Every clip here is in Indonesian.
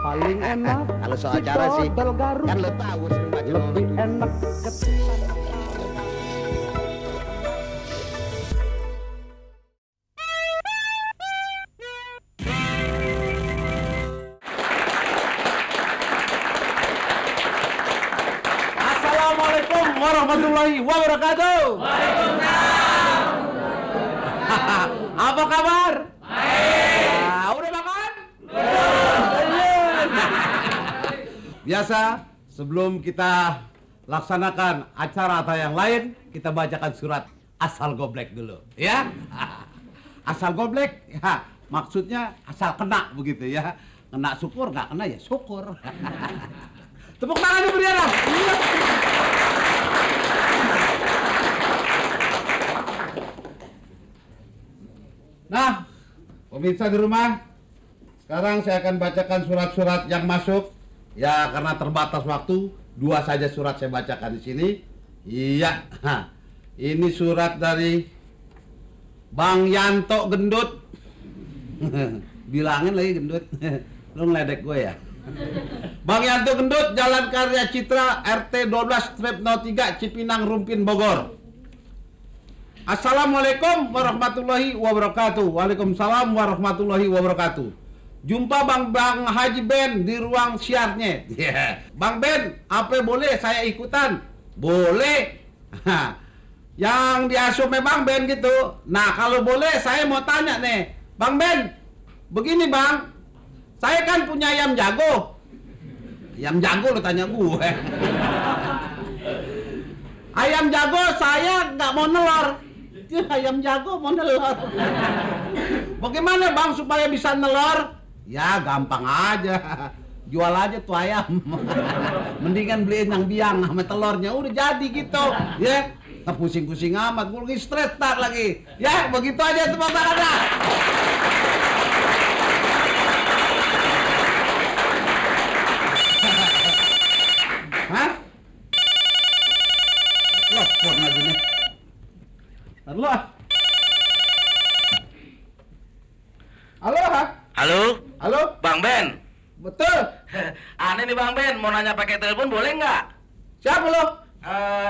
paling enak. Kalau soal acara sih, kan lo tahu sering baca lebih enak ketimbang. Assalamualaikum warahmatullahi wabarakatuh. Waalaikumsalam. Apa kabar? Baik. Nah, udah makan? Biasa, sebelum kita laksanakan acara atau yang lain, kita bacakan surat asal goblek dulu, ya. Asal goblek, ya, maksudnya asal kena begitu ya. Kena syukur, nggak kena ya syukur. Tepuk tangan diberi orang. Nah, pemirsa di rumah, sekarang saya akan bacakan surat-surat yang masuk. Ya, karena terbatas waktu, 2 saja surat saya bacakan di sini. Iya, ini surat dari Bang Yanto Gendut. Bilangin lagi gendut. Lu ngeledek gue ya. Bang Yanto Gendut, Jalan Karya Citra, RT 12 Strip 03, Cipinang Rumpin, Bogor. Assalamualaikum warahmatullahi wabarakatuh. Waalaikumsalam warahmatullahi wabarakatuh. Jumpa Bang Haji Ben di ruang siarnya. Yeah. Bang Ben, apa boleh saya ikutan? Boleh. Yang diasuh memang Ben gitu. Nah, kalau boleh saya mau tanya nih, Bang Ben, begini Bang, saya kan punya ayam jago. Ayam jago lo tanya gue. Ayam jago saya nggak mau nelor. Ayam jago mau nelor. Bagaimana Bang supaya bisa nelor? Ya gampang aja. Jual aja tuh ayam. Mendingan beliin yang biang sama telurnya udah jadi gitu. Ya, pusing-pusing amat, gue lagi stres lagi. Ya, begitu aja tepuk tangannya. Hah? Telepon lagi nih. Halo. Halo, ha? Halo, Halo? Bang Ben. Betul. Aneh nih Bang Ben, mau nanya pakai telepon boleh nggak? Siapa lo?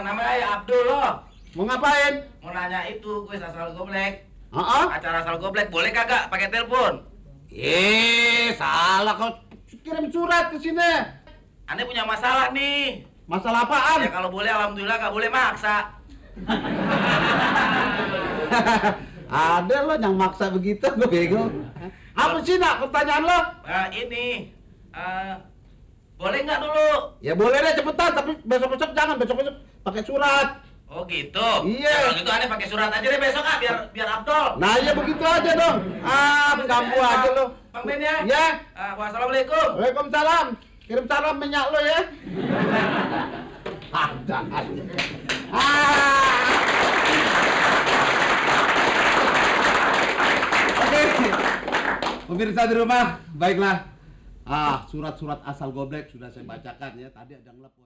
Namanya Abdul loh. Mau ngapain? Mau nanya itu kuis asal goblek. Heeh. Acara asal goblek boleh kagak pakai telepon? Salah kau kirim surat ke sini. Aneh punya masalah nih. Masalah apaan? Ya kalau boleh alhamdulillah, nggak boleh maksa. Ada lo yang maksa begitu, gue bingung. Apa sih nak pertanyaan lo? Boleh nggak dulu? Ya boleh deh cepetan, tapi besok-besok jangan, besok-besok pakai surat. Oh gitu. Iya. Kalau gitu aneh pakai surat aja deh besok biar Abdul. Nah ya begitu aja dong. Mengganggu aja lo. Bang Ben ya. Ya. Wassalamualaikum. Waalaikumsalam. Kirim salam minyak lo ya. Ada aja. Oke. Pemirsa di rumah, baiklah. Surat-surat asal goblek sudah saya bacakan ya. Tadi ada yang telepon.